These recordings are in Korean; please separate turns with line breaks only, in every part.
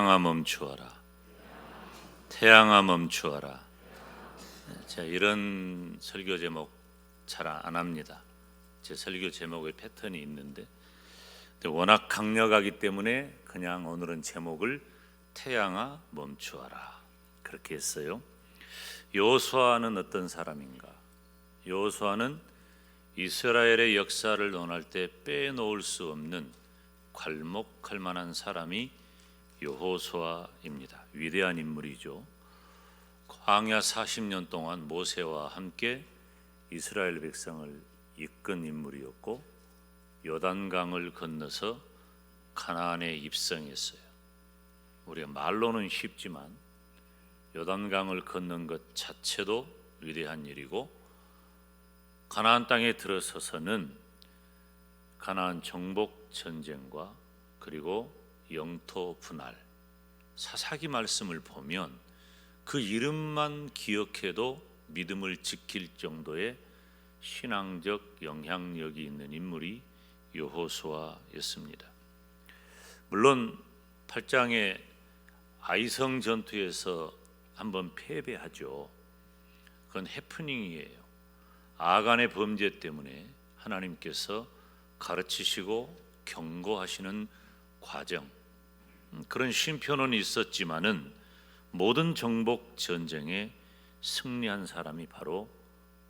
태양아 멈추어라. 태양아 멈추어라. 제가 이런 설교 제목 잘 안 합니다. 제 설교 제목의 패턴이 있는데 워낙 강력하기 때문에 그냥 오늘은 제목을 태양아 멈추어라 그렇게 했어요. 여호수아는 어떤 사람인가? 여호수아는 이스라엘의 역사를 논할 때 빼놓을 수 없는 괄목할 만한 사람이 여호수아입니다. 위대한 인물이죠. 광야 40년 동안 모세와 함께 이스라엘 백성을 이끈 인물이었고 요단강을 건너서 가나안에 입성했어요. 우리가 말로는 쉽지만 요단강을 건넌 것 자체도 위대한 일이고 가나안 땅에 들어서서는 가나안 정복 전쟁과 그리고 영토 분할 사사기 말씀을 보면 그 이름만 기억해도 믿음을 지킬 정도의 신앙적 영향력이 있는 인물이 여호수아였습니다. 물론 8장의 아이성 전투에서 한번 패배하죠. 그건 해프닝이에요. 아간의 범죄 때문에 하나님께서 가르치시고 경고하시는 과정, 그런 쉼표는 있었지만은 모든 정복 전쟁에 승리한 사람이 바로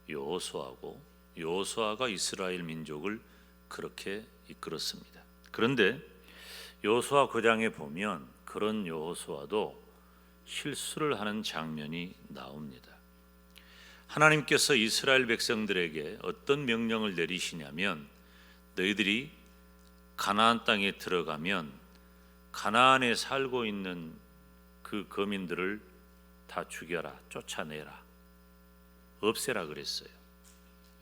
여호수아고 여호수아가 이스라엘 민족을 그렇게 이끌었습니다. 그런데 여호수아 9장에 보면 그런 여호수아도 실수를 하는 장면이 나옵니다. 하나님께서 이스라엘 백성들에게 어떤 명령을 내리시냐면 너희들이 가나안 땅에 들어가면 가나안에 살고 있는 그 거민들을 다 죽여라, 쫓아내라, 없애라 그랬어요.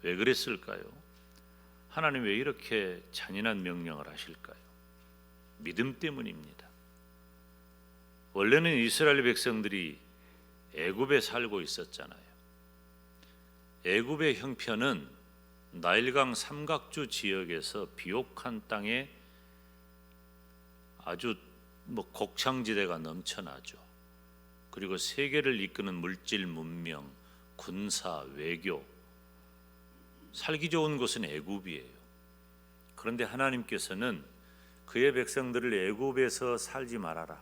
왜 그랬을까요? 하나님 왜 이렇게 잔인한 명령을 하실까요? 믿음 때문입니다. 원래는 이스라엘 백성들이 애굽에 살고 있었잖아요. 애굽의 형편은 나일강 삼각주 지역에서 비옥한 땅에 아주 곡창지대가 넘쳐나죠. 그리고 세계를 이끄는 물질 문명, 군사, 외교, 살기 좋은 곳은 애굽이에요. 그런데 하나님께서는 그의 백성들을 애굽에서 살지 말아라.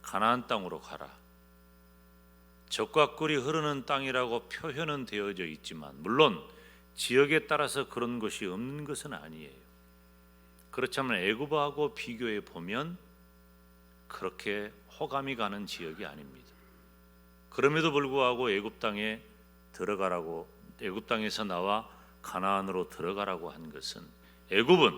가나안 땅으로 가라. 젖과 꿀이 흐르는 땅이라고 표현은 되어져 있지만 물론 지역에 따라서 그런 것이 없는 것은 아니에요. 그렇지만 애굽하고 비교해 보면 그렇게 호감이 가는 지역이 아닙니다. 그럼에도 불구하고 애굽 땅에 들어가라고, 애굽 땅에서 나와 가나안으로 들어가라고 한 것은 애굽은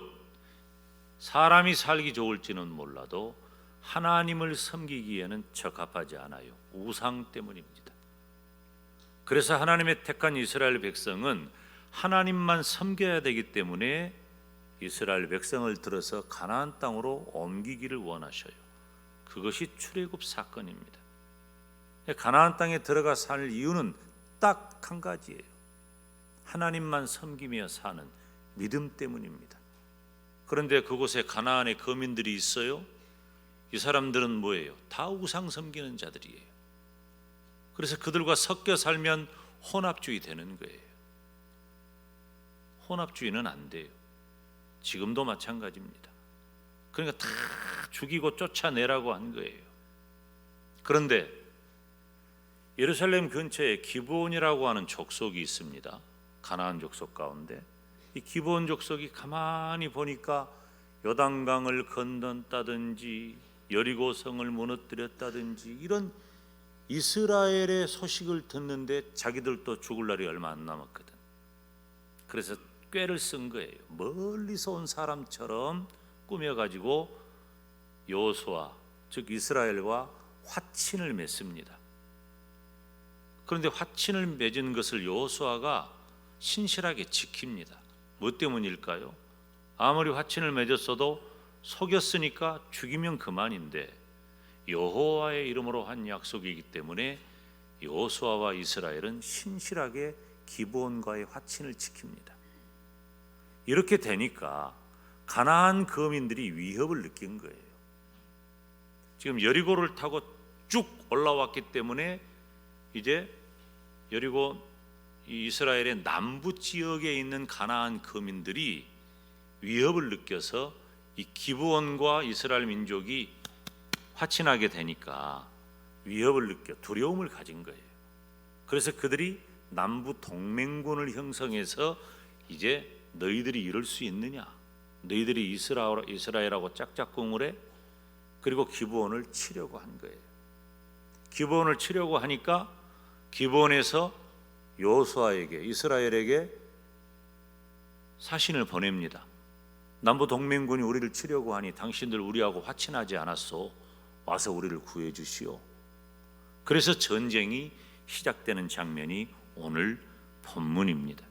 사람이 살기 좋을지는 몰라도 하나님을 섬기기에는 적합하지 않아요. 우상 때문입니다. 그래서 하나님의 택한 이스라엘 백성은 하나님만 섬겨야 되기 때문에 이스라엘 백성을 들어서 가나안 땅으로 옮기기를 원하셔요. 그것이 출애굽 사건입니다. 가나안 땅에 들어가 살 이유는 딱 한 가지예요. 하나님만 섬기며 사는 믿음 때문입니다. 그런데 그곳에 가나안의 거민들이 있어요. 이 사람들은 뭐예요? 다 우상 섬기는 자들이에요. 그래서 그들과 섞여 살면 혼합주의 되는 거예요. 혼합주의는 안 돼요. 지금도 마찬가지입니다. 그러니까 다 죽이고 쫓아내라고 한 거예요. 그런데 예루살렘 근처에 기브온이라고 하는 족속이 있습니다. 가나안 족속 가운데 이 기브온 족속이 가만히 보니까 요단강을 건넜다든지 여리고성을 무너뜨렸다든지 이런 이스라엘의 소식을 듣는데 자기들도 죽을 날이 얼마 안 남았거든. 그래서 꾀를 쓴 거예요. 멀리서 온 사람처럼 꾸며가지고 여호수아 즉 이스라엘과 화친을 맺습니다. 그런데 화친을 맺은 것을 여호수아가 신실하게 지킵니다. 뭐 때문일까요? 아무리 화친을 맺었어도 속였으니까 죽이면 그만인데 여호와의 이름으로 한 약속이기 때문에 여호수아와 이스라엘은 신실하게 기브온과의 화친을 지킵니다. 이렇게 되니까 가나안 거민들이 위협을 느낀 거예요. 지금 여리고를 타고 쭉 올라왔기 때문에 이제 여리고 이스라엘의 남부 지역에 있는 가나안 거민들이 위협을 느껴서 이 기브온과 이스라엘 민족이 화친하게 되니까 위협을 느껴 두려움을 가진 거예요. 그래서 그들이 남부 동맹군을 형성해서 이제 너희들이 이럴 수 있느냐? 너희들이 이스라엘하고 짝짝꿍을 해? 그리고 기브온을 치려고 한 거예요. 기브온을 치려고 하니까 기브온에서 여호수아에게 이스라엘에게 사신을 보냅니다. 남부 동맹군이 우리를 치려고 하니 당신들 우리하고 화친하지 않았소? 와서 우리를 구해 주시오. 그래서 전쟁이 시작되는 장면이 오늘 본문입니다.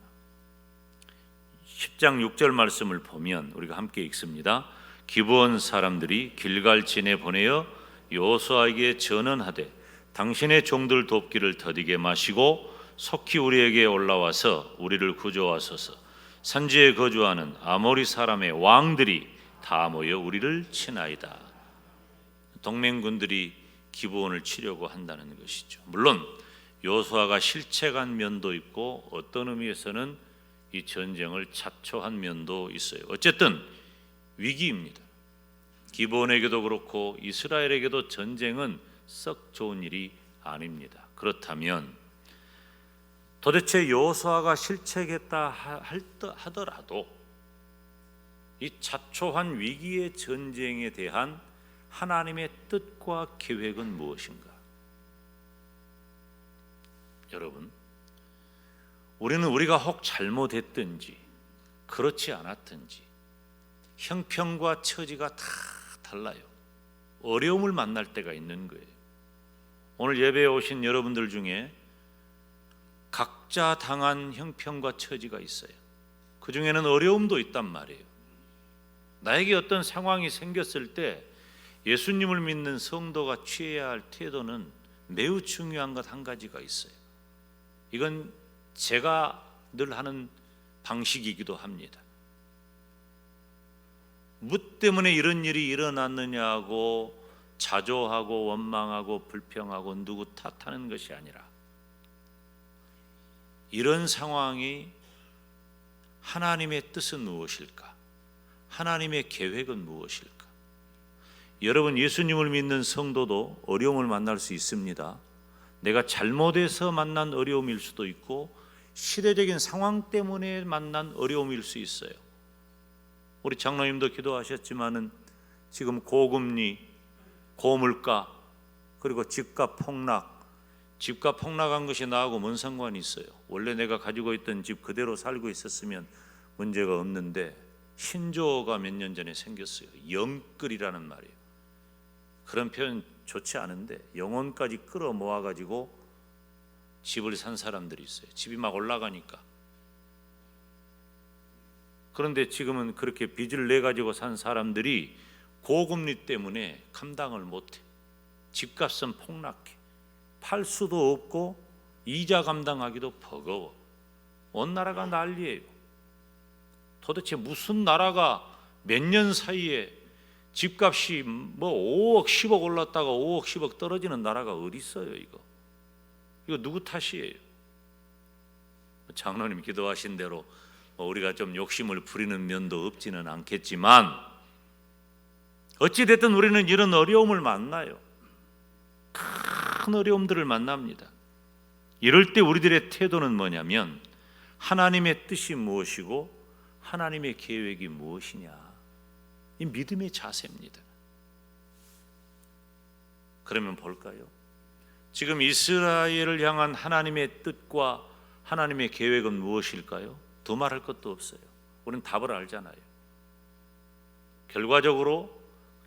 10장 6절 말씀을 보면 우리가 함께 읽습니다. 기브온 사람들이 길갈진에 보내어 여호수아에게 전언하되 당신의 종들 돕기를 더디게 마시고 속히 우리에게 올라와서 우리를 구조하소서. 산지에 거주하는 아모리 사람의 왕들이 다 모여 우리를 치나이다. 동맹군들이 기브온을 치려고 한다는 것이죠. 물론 여호수아가 실책한 면도 있고 어떤 의미에서는 이 전쟁을 자초한 면도 있어요. 어쨌든 위기입니다. 기브온에게도 그렇고 이스라엘에게도 전쟁은 썩 좋은 일이 아닙니다. 그렇다면 도대체 여호수아가 실책했다 하더라도 이 자초한 위기의 전쟁에 대한 하나님의 뜻과 계획은 무엇인가? 여러분, 우리는 우리가 혹 잘못했든지 그렇지 않았든지 형편과 처지가 다 달라요. 어려움을 만날 때가 있는 거예요. 오늘 예배에 오신 여러분들 중에 각자 당한 형편과 처지가 있어요. 그 중에는 어려움도 있단 말이에요. 나에게 어떤 상황이 생겼을 때 예수님을 믿는 성도가 취해야 할 태도는 매우 중요한 것 한 가지가 있어요. 이건 제가 늘 하는 방식이기도 합니다. 뭐 때문에 이런 일이 일어났느냐고 자조하고 원망하고 불평하고 누구 탓하는 것이 아니라 이런 상황이 하나님의 뜻은 무엇일까? 하나님의 계획은 무엇일까? 여러분, 예수님을 믿는 성도도 어려움을 만날 수 있습니다. 내가 잘못해서 만난 어려움일 수도 있고 시대적인 상황 때문에 만난 어려움일 수 있어요. 우리 장로님도 기도하셨지만은 지금 고금리, 고물가, 그리고 집값 폭락, 집값 폭락한 것이 나하고 뭔 상관이 있어요? 원래 내가 가지고 있던 집 그대로 살고 있었으면 문제가 없는데 신조어가 몇 년 전에 생겼어요. 영끌이라는 말이에요. 그런 표현 좋지 않은데 영혼까지 끌어 모아가지고 집을 산 사람들이 있어요. 집이 막 올라가니까. 그런데 지금은 그렇게 빚을 내가지고 산 사람들이 고금리 때문에 감당을 못해. 집값은 폭락해. 팔 수도 없고 이자 감당하기도 버거워. 온 나라가 난리예요. 도대체 무슨 나라가 몇 년 사이에 집값이 뭐 5억 10억 올랐다가 5억 10억 떨어지는 나라가 어디 있어요? 이거 누구 탓이에요? 장로님 기도하신 대로 우리가 좀 욕심을 부리는 면도 없지는 않겠지만 어찌 됐든 우리는 이런 어려움을 만나요. 큰 어려움들을 만납니다. 이럴 때 우리들의 태도는 뭐냐면 하나님의 뜻이 무엇이고 하나님의 계획이 무엇이냐, 이 믿음의 자세입니다. 그러면 볼까요? 지금 이스라엘을 향한 하나님의 뜻과 하나님의 계획은 무엇일까요? 두말할 것도 없어요. 우리는 답을 알잖아요.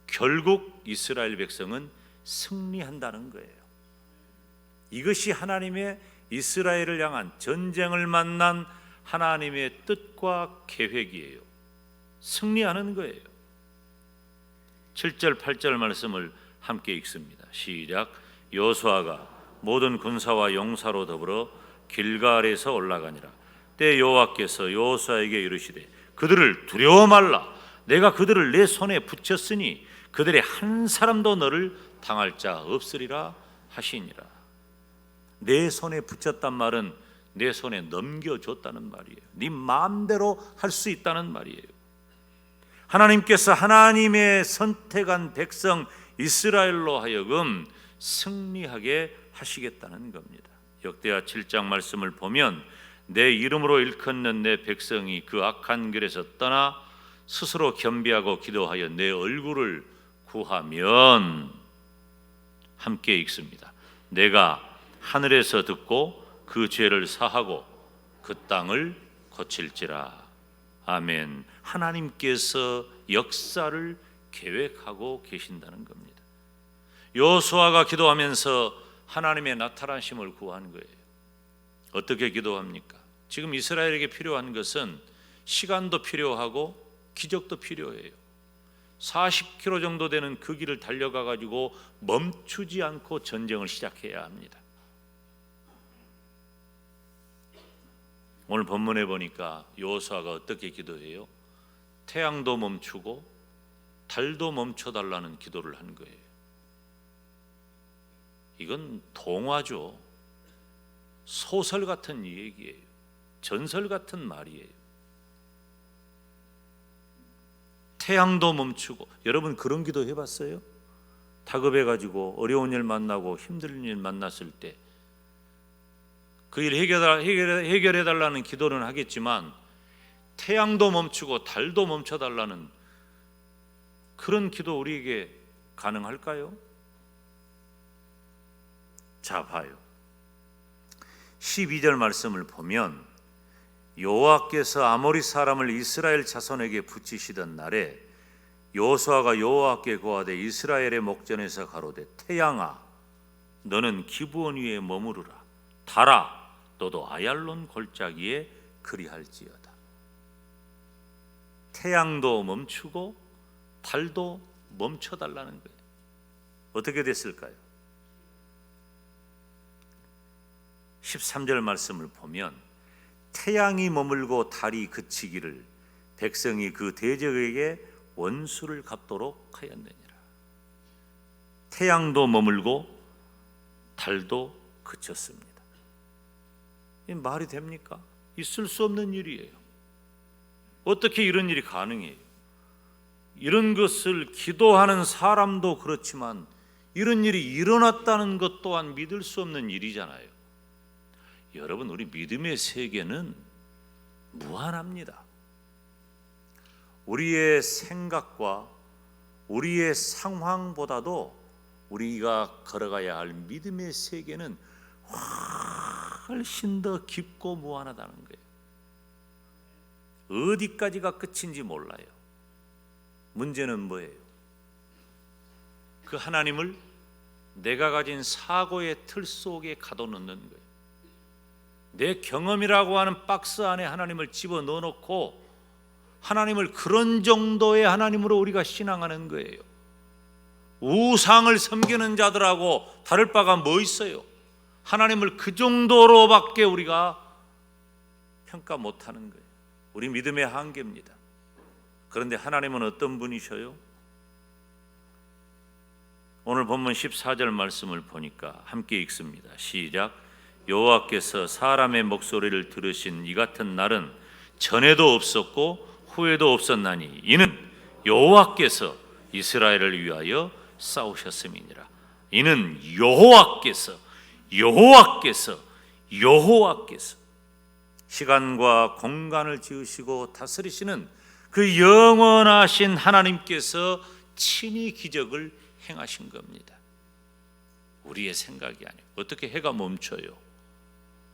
결국 이스라엘 백성은 승리한다는 거예요. 이것이 하나님의 이스라엘을 향한 전쟁을 만난 하나님의 뜻과 계획이에요. 승리하는 거예요. 7절 8절 말씀을 함께 읽습니다. 시작. 여호수아가 모든 군사와 용사로 더불어 길갈에서 올라가니라. 때 여호와께서 여호수아에게 이르시되 그들을 두려워 말라. 내가 그들을 내 손에 붙였으니 그들의 한 사람도 너를 당할 자 없으리라 하시니라. 내 손에 붙였단 말은 내 손에 넘겨줬다는 말이에요. 네 마음대로 할 수 있다는 말이에요. 하나님께서 하나님의 선택한 백성 이스라엘로 하여금 승리하게 하시겠다는 겁니다. 역대하 7장 말씀을 보면 내 이름으로 일컫는 내 백성이 그 악한 길에서 떠나 스스로 겸비하고 기도하여 내 얼굴을 구하면, 함께 읽습니다. 내가 하늘에서 듣고 그 죄를 사하고 그 땅을 고칠지라. 아멘. 하나님께서 역사를 계획하고 계신다는 겁니다. 여호수아가 기도하면서 하나님의 나타나심을 구한 거예요. 어떻게 기도합니까? 지금 이스라엘에게 필요한 것은 시간도 필요하고 기적도 필요해요. 40km 정도 되는 그 길을 달려가 가지고 멈추지 않고 전쟁을 시작해야 합니다. 오늘 본문에 보니까 여호수아가 어떻게 기도해요? 태양도 멈추고 달도 멈춰달라는 기도를 한 거예요. 이건 동화죠. 소설 같은 얘기예요. 전설 같은 말이에요. 태양도 멈추고, 여러분 그런 기도 해봤어요? 다급해가지고 어려운 일 만나고 힘든 일 만났을 때 그 일 해결해달라는 기도는 하겠지만 태양도 멈추고 달도 멈춰달라는 그런 기도 우리에게 가능할까요? 자, 봐요. 12절 말씀을 보면 여호와께서 아모리 사람을 이스라엘 자손에게 붙이시던 날에 여호수아가 여호와께 고하되 이스라엘의 목전에서 가로되 태양아 너는 기브온 위에 머무르라. 달아 너도 아얄론 골짜기에 그리할지어다. 태양도 멈추고 달도 멈춰달라는 거예요. 어떻게 됐을까요? 13절 말씀을 보면 태양이 머물고 달이 그치기를 백성이 그 대적에게 원수를 갚도록 하였느니라. 태양도 머물고 달도 그쳤습니다. 이 말이 됩니까? 있을 수 없는 일이에요. 어떻게 이런 일이 가능해요? 이런 것을 기도하는 사람도 그렇지만 이런 일이 일어났다는 것 또한 믿을 수 없는 일이잖아요. 여러분, 우리 믿음의 세계는 무한합니다. 우리의 생각과 우리의 상황보다도 우리가 걸어가야 할 믿음의 세계는 훨씬 더 깊고 무한하다는 거예요. 어디까지가 끝인지 몰라요. 문제는 뭐예요? 그 하나님을 내가 가진 사고의 틀 속에 가둬놓는 거예요. 내 경험이라고 하는 박스 안에 하나님을 집어넣어놓고 하나님을 그런 정도의 하나님으로 우리가 신앙하는 거예요. 우상을 섬기는 자들하고 다를 바가 뭐 있어요? 하나님을 그 정도로밖에 우리가 평가 못하는 거예요. 우리 믿음의 한계입니다. 그런데 하나님은 어떤 분이셔요? 오늘 본문 14절 말씀을 보니까 함께 읽습니다. 시작. 여호와께서 사람의 목소리를 들으신 이 같은 날은 전에도 없었고 후에도 없었나니 이는 여호와께서 이스라엘을 위하여 싸우셨음이니라. 이는 여호와께서 시간과 공간을 지으시고 다스리시는 그 영원하신 하나님께서 친히 기적을 행하신 겁니다. 우리의 생각이 아니에요. 어떻게 해가 멈춰요?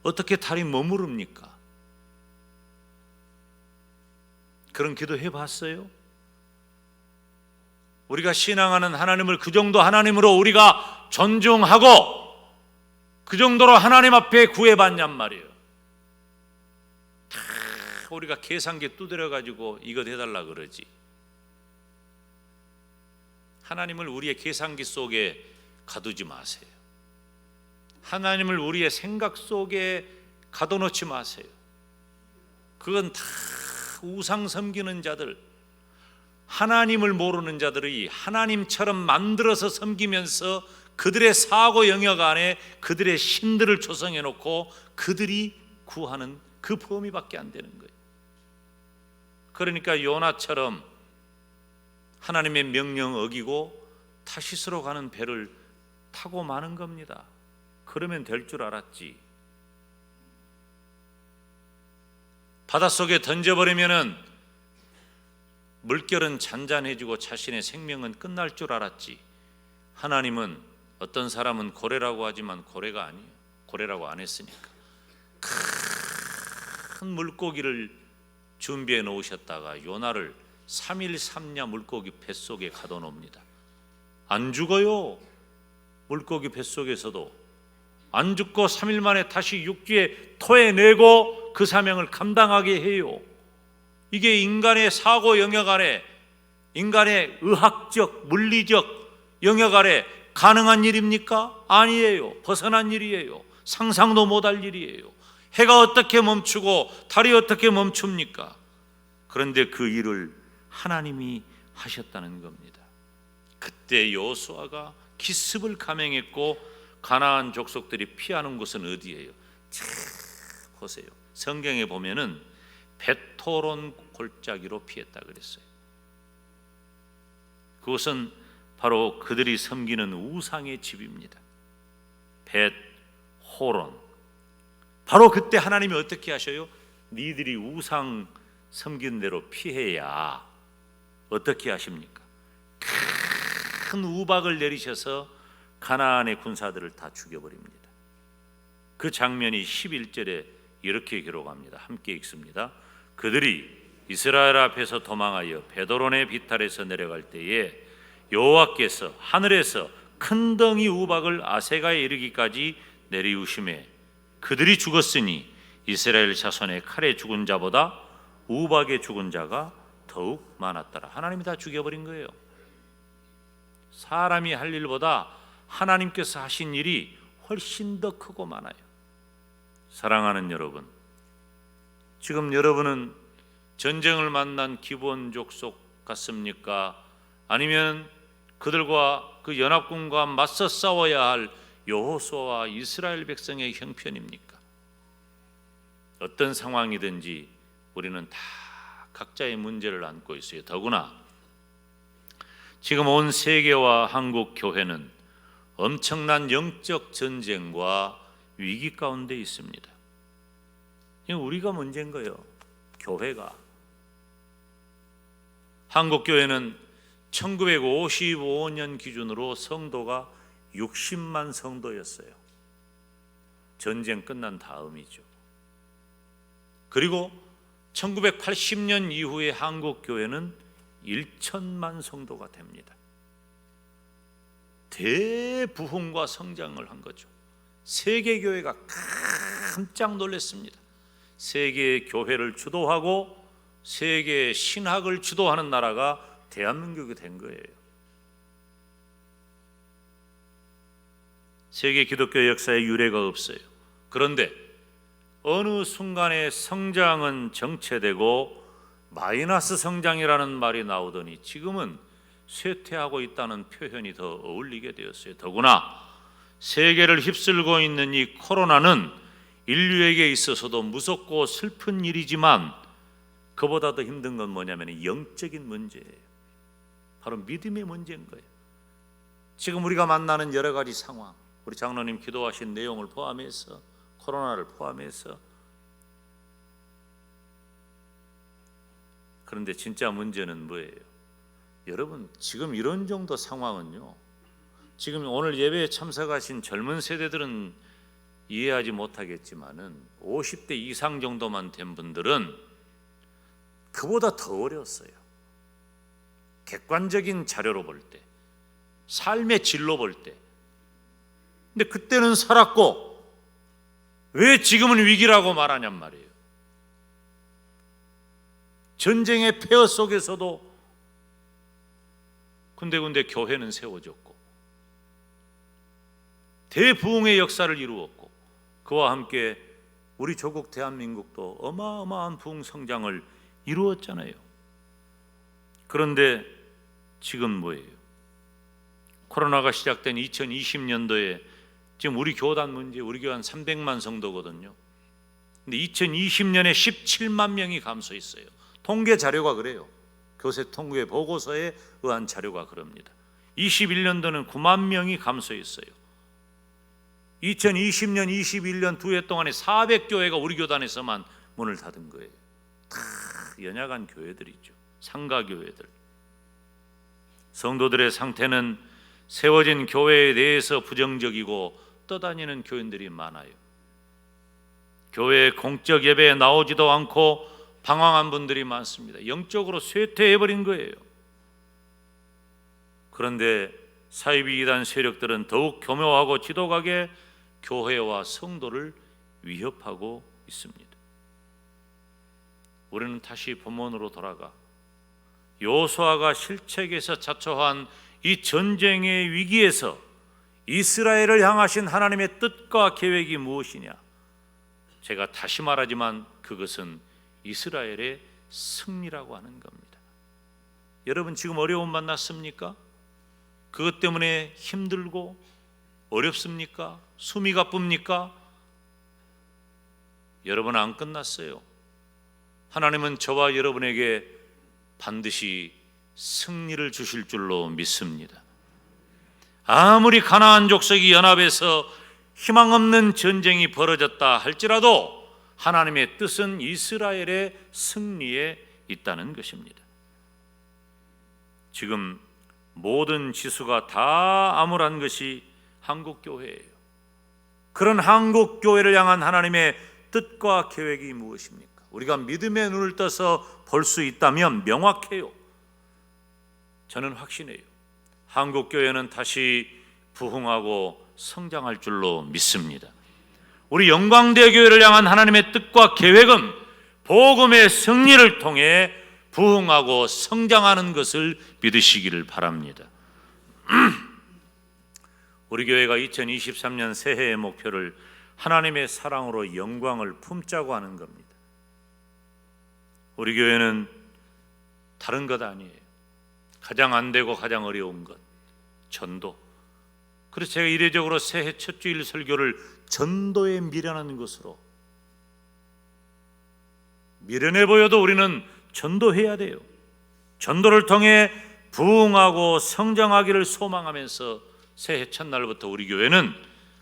어떻게 달이 머무릅니까? 그런 기도 해봤어요? 우리가 신앙하는 하나님을 그 정도 하나님으로 우리가 존중하고 그 정도로 하나님 앞에 구해봤냔 말이에요. 다 우리가 계산기 두드려가지고 이것 해달라 그러지. 하나님을 우리의 계산기 속에 가두지 마세요. 하나님을 우리의 생각 속에 가둬놓지 마세요. 그건 다 우상 섬기는 자들, 하나님을 모르는 자들이 하나님처럼 만들어서 섬기면서 그들의 사고 영역 안에 그들의 신들을 조성해 놓고 그들이 구하는 그 범위밖에 안 되는 거예요. 그러니까 요나처럼 하나님의 명령 어기고 타시스로 가는 배를 타고 마는 겁니다. 그러면 될 줄 알았지. 바닷속에 던져버리면은 물결은 잔잔해지고 자신의 생명은 끝날 줄 알았지. 하나님은 어떤 사람은 고래라고 하지만 고래가 아니에요. 고래라고 안 했으니까. 큰 물고기를 준비해 놓으셨다가 요나를 3일 3야 물고기 뱃속에 가둬놓습니다. 안 죽어요. 물고기 뱃속에서도 안 죽고 3일 만에 다시 육지에 토해내고 그 사명을 감당하게 해요. 이게 인간의 사고 영역 안에, 인간의 의학적, 물리적 영역 아래 가능한 일입니까? 아니에요. 벗어난 일이에요. 상상도 못할 일이에요. 해가 어떻게 멈추고 달이 어떻게 멈춥니까? 그런데 그 일을 하나님이 하셨다는 겁니다. 그때 여호수아가 기습을 감행했고 가나안 족속들이 피하는 곳은 어디예요? 자, 보세요. 성경에 보면은 벳호론 골짜기로 피했다 그랬어요. 그것은 바로 그들이 섬기는 우상의 집입니다. 벳호론. 바로 그때 하나님이 어떻게 하셔요? 니들이 우상 섬기는 대로 피해야 어떻게 하십니까? 큰 우박을 내리셔서 가나안의 군사들을 다 죽여버립니다. 그 장면이 11절에 이렇게 기록합니다. 함께 읽습니다. 그들이 이스라엘 앞에서 도망하여 베도론의 비탈에서 내려갈 때에 여호와께서 하늘에서 큰 덩이 우박을 아세가에 이르기까지 내리우심에 그들이 죽었으니 이스라엘 자손의 칼에 죽은 자보다 우박에 죽은 자가 더욱 많았더라. 하나님이 다 죽여버린 거예요. 사람이 할 일보다 하나님께서 하신 일이 훨씬 더 크고 많아요. 사랑하는 여러분, 지금 여러분은 전쟁을 만난 기브온 족 같습니까? 아니면 그들과 그 연합군과 맞서 싸워야 할 여호수아와 이스라엘 백성의 형편입니까? 어떤 상황이든지 우리는 다 각자의 문제를 안고 있어요. 더구나 지금 온 세계와 한국 교회는 엄청난 영적 전쟁과 위기 가운데 있습니다. 우리가 문제인 거예요. 교회가. 한국 교회는 1955년 기준으로 성도가 60만 성도였어요. 전쟁 끝난 다음이죠. 그리고 1980년 이후에 한국 교회는 1천만 성도가 됩니다. 대부흥과 성장을 한 거죠. 세계 교회가 깜짝 놀랐습니다. 세계 교회를 주도하고 세계 신학을 주도하는 나라가 대한민국이 된 거예요. 세계 기독교 역사에 유례가 없어요. 그런데 어느 순간에 성장은 정체되고 마이너스 성장이라는 말이 나오더니 지금은 쇠퇴하고 있다는 표현이 더 어울리게 되었어요. 더구나 세계를 휩쓸고 있는 이 코로나는 인류에게 있어서도 무섭고 슬픈 일이지만 그보다 더 힘든 건 뭐냐면 영적인 문제예요. 바로 믿음의 문제인 거예요. 지금 우리가 만나는 여러 가지 상황, 우리 장로님 기도하신 내용을 포함해서, 코로나를 포함해서, 그런데 진짜 문제는 뭐예요? 여러분, 지금 이런 정도 상황은요, 지금 오늘 예배에 참석하신 젊은 세대들은 이해하지 못하겠지만은 50대 이상 정도만 된 분들은 그보다 더 어려웠어요. 객관적인 자료로 볼 때, 삶의 질로 볼 때. 근데 그때는 살았고 왜 지금은 위기라고 말하냔 말이에요. 전쟁의 폐허 속에서도 군데군데 교회는 세워졌고 대부흥의 역사를 이루었고 그와 함께 우리 조국 대한민국도 어마어마한 부흥 성장을 이루었잖아요. 그런데 지금 뭐예요? 코로나가 시작된 2020년도에 지금 우리 교단 문제, 우리 교회 한 300만 성도거든요. 근데 2020년에 17만 명이 감소했어요. 통계 자료가 그래요. 교세 통계 보고서에 의한 자료가 그럽니다. 21년도는 9만 명이 감소했어요. 2020년, 21년 두 해 동안에 400교회가 우리 교단에서만 문을 닫은 거예요. 다 연약한 교회들이죠. 상가 교회들. 성도들의 상태는 세워진 교회에 대해서 부정적이고 떠다니는 교인들이 많아요. 교회 공적 예배에 나오지도 않고 방황한 분들이 많습니다. 영적으로 쇠퇴해버린 거예요. 그런데 사이비 이단 세력들은 더욱 교묘하고 지독하게 교회와 성도를 위협하고 있습니다. 우리는 다시 본문으로 돌아가 여호수아가 실책에서 자초한 이 전쟁의 위기에서 이스라엘을 향하신 하나님의 뜻과 계획이 무엇이냐? 제가 다시 말하지만 그것은 이스라엘의 승리라고 하는 겁니다. 여러분 지금 어려움 만났습니까? 그것 때문에 힘들고 어렵습니까? 숨이 가쁩니까? 여러분 안 끝났어요. 하나님은 저와 여러분에게 반드시 승리를 주실 줄로 믿습니다. 아무리 가나안 족속이 연합해서 희망 없는 전쟁이 벌어졌다 할지라도 하나님의 뜻은 이스라엘의 승리에 있다는 것입니다. 지금 모든 지수가 다 암울한 것이 한국교회예요. 그런 한국교회를 향한 하나님의 뜻과 계획이 무엇입니까? 우리가 믿음의 눈을 떠서 볼 수 있다면 명확해요. 저는 확신해요. 한국교회는 다시 부흥하고 성장할 줄로 믿습니다. 우리 영광대교회를 향한 하나님의 뜻과 계획은 복음의 승리를 통해 부흥하고 성장하는 것을 믿으시기를 바랍니다. 우리 교회가 2023년 새해의 목표를 하나님의 사랑으로 영광을 품자고 하는 겁니다. 우리 교회는 다른 것 아니에요. 가장 안 되고 가장 어려운 것, 전도. 그래서 제가 이례적으로 새해 첫 주일 설교를 전도에 미련한 것으로, 미련해 보여도 우리는 전도해야 돼요. 전도를 통해 부흥하고 성장하기를 소망하면서 새해 첫날부터 우리 교회는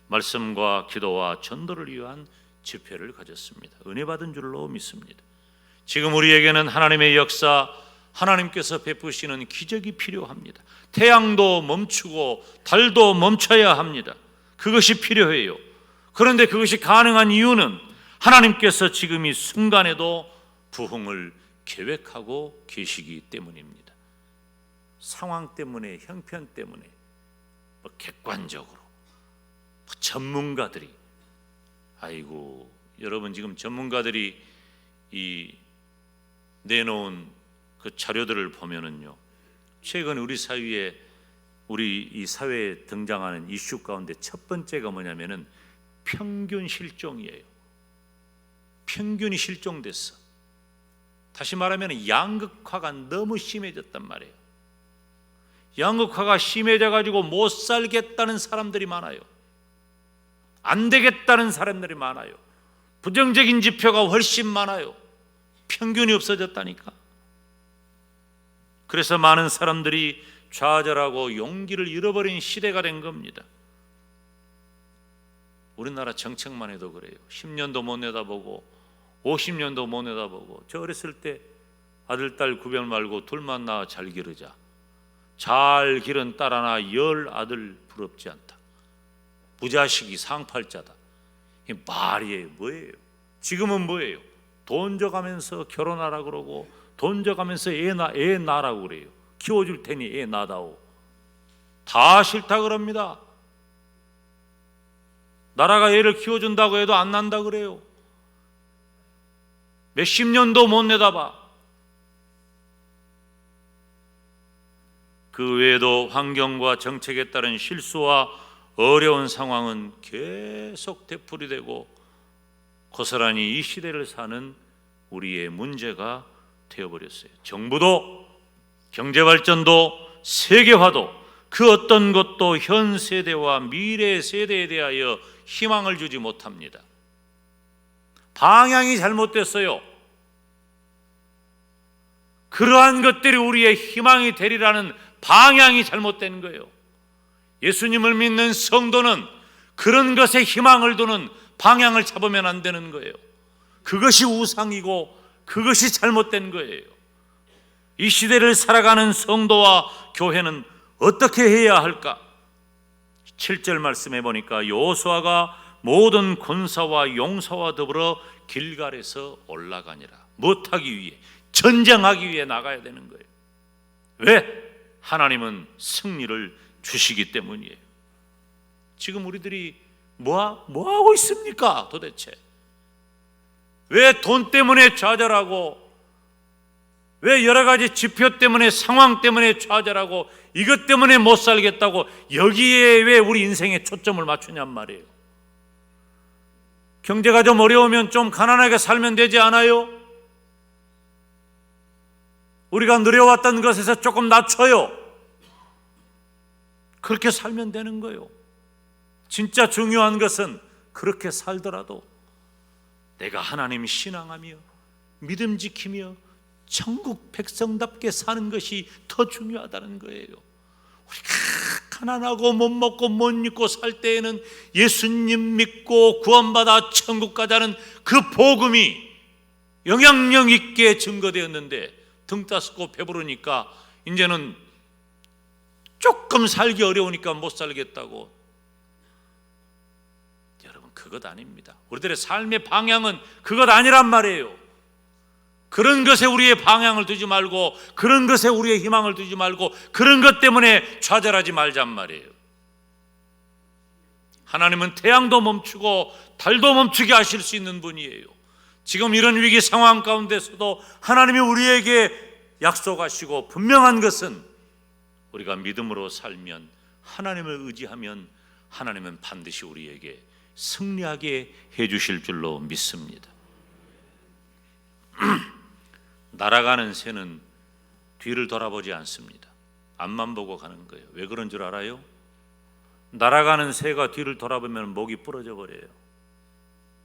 말씀과 기도와 전도를 위한 집회를 가졌습니다. 은혜 받은 줄로 믿습니다. 지금 우리에게는 하나님의 역사, 하나님께서 베푸시는 기적이 필요합니다. 태양도 멈추고 달도 멈춰야 합니다. 그것이 필요해요. 그런데 그것이 가능한 이유는 하나님께서 지금 이 순간에도 부흥을 계획하고 계시기 때문입니다. 상황 때문에, 형편 때문에, 객관적으로 전문가들이, 아이고 여러분 지금 전문가들이 이 내놓은 그 자료들을 보면은요, 최근 우리 사회에, 우리 이 사회에 등장하는 이슈 가운데 첫 번째가 뭐냐면은 평균 실종이에요. 평균이 실종됐어. 다시 말하면 양극화가 너무 심해졌단 말이에요. 양극화가 심해져 가지고 못 살겠다는 사람들이 많아요. 안 되겠다는 사람들이 많아요. 부정적인 지표가 훨씬 많아요. 평균이 없어졌다니까. 그래서 많은 사람들이 좌절하고 용기를 잃어버린 시대가 된 겁니다. 우리나라 정책만 해도 그래요. 10년도 못 내다보고 50년도 못 내다보고, 저 어렸을 때 아들 딸 구별 말고 둘만 낳아 잘 기르자, 잘 기른 딸 하나 10 아들 부럽지 않다, 부자식이 상팔자다. 이게 말이에요? 뭐예요? 지금은 뭐예요? 돈 줘가면서 결혼하라 그러고, 돈 줘가면서 애 낳으라고 그래요. 키워줄 테니 애 낳다오. 다 싫다 그럽니다. 나라가 애를 키워준다고 해도 안 난다 그래요. 몇십 년도 못 내다봐. 그 외에도 환경과 정책에 따른 실수와 어려운 상황은 계속 되풀이되고 고스란히 이 시대를 사는 우리의 문제가 되어버렸어요. 정부도 경제발전도 세계화도 그 어떤 것도 현 세대와 미래 세대에 대하여 희망을 주지 못합니다. 방향이 잘못됐어요. 그러한 것들이 우리의 희망이 되리라는 방향이 잘못된 거예요. 예수님을 믿는 성도는 그런 것에 희망을 두는 방향을 잡으면 안 되는 거예요. 그것이 우상이고 그것이 잘못된 거예요. 이 시대를 살아가는 성도와 교회는 어떻게 해야 할까? 7절 말씀해 보니까 여호수아가 모든 군사와 용사와 더불어 길갈에서 올라가니라. 못하기 위해, 전쟁하기 위해 나가야 되는 거예요. 왜? 하나님은 승리를 주시기 때문이에요. 지금 우리들이 뭐 하고 있습니까? 도대체 왜 돈 때문에 좌절하고, 왜 여러 가지 지표 때문에, 상황 때문에 좌절하고, 이것 때문에 못 살겠다고 여기에 왜 우리 인생에 초점을 맞추냔 말이에요. 경제가 좀 어려우면 좀 가난하게 살면 되지 않아요? 우리가 누려왔던 것에서 조금 낮춰요. 그렇게 살면 되는 거예요. 진짜 중요한 것은 그렇게 살더라도 내가 하나님 신앙하며 믿음 지키며 천국 백성답게 사는 것이 더 중요하다는 거예요. 우리가 가난하고 못 먹고 못 입고 살 때에는 예수님 믿고 구원받아 천국 가자는 그 복음이 영향력 있게 증거되었는데, 등 따스고 배부르니까 이제는 조금 살기 어려우니까 못 살겠다고. 여러분, 그것 아닙니다. 우리들의 삶의 방향은 그것 아니란 말이에요. 그런 것에 우리의 방향을 두지 말고, 그런 것에 우리의 희망을 두지 말고, 그런 것 때문에 좌절하지 말잔 말이에요. 하나님은 태양도 멈추고 달도 멈추게 하실 수 있는 분이에요. 지금 이런 위기 상황 가운데서도 하나님이 우리에게 약속하시고 분명한 것은, 우리가 믿음으로 살면, 하나님을 의지하면 하나님은 반드시 우리에게 승리하게 해주실 줄로 믿습니다. 날아가는 새는 뒤를 돌아보지 않습니다. 앞만 보고 가는 거예요. 왜 그런 줄 알아요? 날아가는 새가 뒤를 돌아보면 목이 부러져 버려요.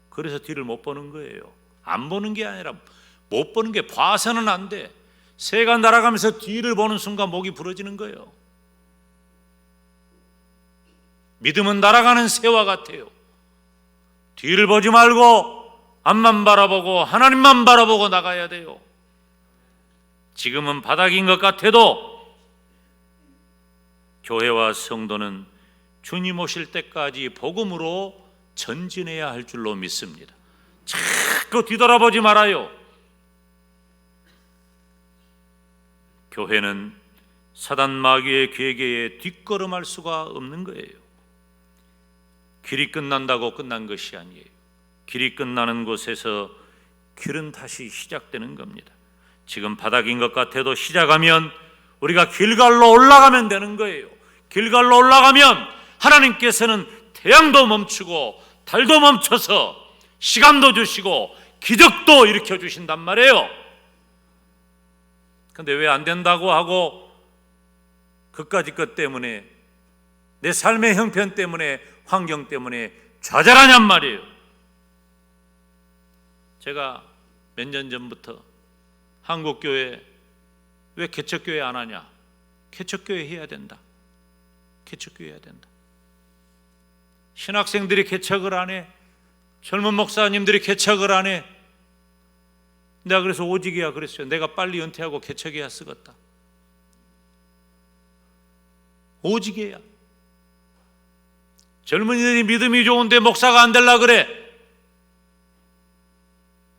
그래서 뒤를 못 보는 거예요. 안 보는 게 아니라 못 보는 게, 봐서는 안 돼. 새가 날아가면서 뒤를 보는 순간 목이 부러지는 거예요. 믿음은 날아가는 새와 같아요. 뒤를 보지 말고 앞만 바라보고 하나님만 바라보고 나가야 돼요. 지금은 바닥인 것 같아도 교회와 성도는 주님 오실 때까지 복음으로 전진해야 할 줄로 믿습니다. 자꾸 뒤돌아보지 말아요. 교회는 사단 마귀의 계계에 뒷걸음할 수가 없는 거예요. 길이 끝난다고 끝난 것이 아니에요. 길이 끝나는 곳에서 길은 다시 시작되는 겁니다. 지금 바닥인 것 같아도 시작하면 우리가 길갈로 올라가면 되는 거예요. 길갈로 올라가면 하나님께서는 태양도 멈추고 달도 멈춰서 시간도 주시고 기적도 일으켜 주신단 말이에요. 근데 왜 안 된다고 하고 그까짓 것 때문에, 내 삶의 형편 때문에, 환경 때문에 좌절하냔 말이에요. 제가 몇 년 전부터 한국교회 왜 개척교회 안 하냐? 개척교회 해야 된다. 개척교회 해야 된다. 신학생들이 개척을 안 해. 젊은 목사님들이 개척을 안 해. 내가 그래서 오직이야 그랬어요. 내가 빨리 은퇴하고 개척해야 쓰겠다. 오직이야. 젊은이들이 믿음이 좋은데 목사가 안 되려 그래.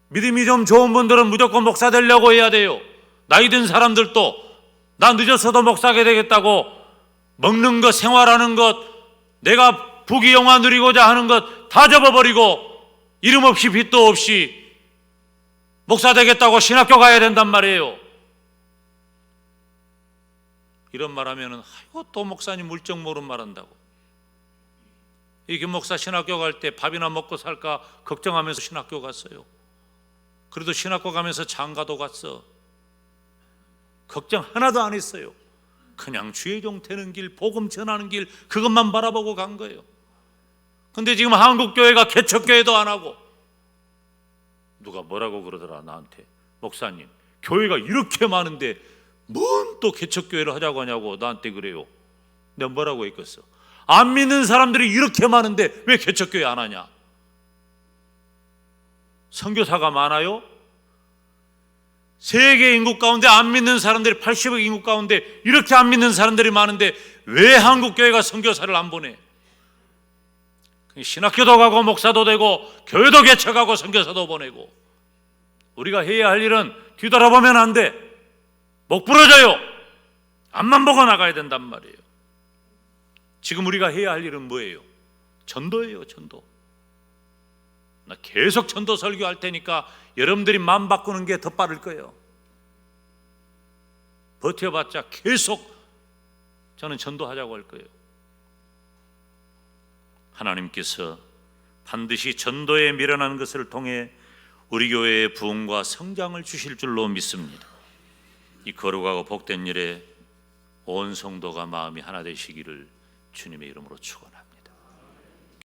믿음이 좀 좋은 분들은 무조건 목사 되려고 해야 돼요. 나이 든 사람들도 나 늦었어도 목사가 되겠다고 먹는 것, 생활하는 것, 내가 부귀영화 누리고자 하는 것 다 접어버리고 이름 없이 빚도 없이 목사 되겠다고 신학교 가야 된단 말이에요. 이런 말하면은 아이고 또 목사님 물정 모른 말한다고. 이 목사 신학교 갈 때 밥이나 먹고 살까 걱정하면서 신학교 갔어요. 그래도 신학교 가면서 장가도 갔어. 걱정 하나도 안 했어요. 그냥 주의 종 되는 길, 복음 전하는 길, 그것만 바라보고 간 거예요. 근데 지금 한국교회가 개척교회도 안 하고, 누가 뭐라고 그러더라 나한테, 목사님 교회가 이렇게 많은데 뭔 또 개척교회를 하자고 하냐고 나한테 그래요. 내가 뭐라고 했겠어? 안 믿는 사람들이 이렇게 많은데 왜 개척교회 안 하냐? 선교사가 많아요? 세계 인구 가운데 안 믿는 사람들이 80억 인구 가운데 이렇게 안 믿는 사람들이 많은데 왜 한국교회가 선교사를 안 보내? 신학교도 가고 목사도 되고 교회도 개척하고 선교사도 보내고, 우리가 해야 할 일은 뒤돌아보면 안 돼. 목 부러져요. 앞만 보고 나가야 된단 말이에요. 지금 우리가 해야 할 일은 뭐예요? 전도예요. 전도. 나 계속 전도 설교할 테니까 여러분들이 마음 바꾸는 게 더 빠를 거예요. 버텨봤자 계속 저는 전도하자고 할 거예요. 하나님께서 반드시 전도에 미련한 것을 통해 우리 교회의 부흥과 성장을 주실 줄로 믿습니다. 이 거룩하고 복된 일에 온 성도가 마음이 하나 되시기를 주님의 이름으로 축원합니다.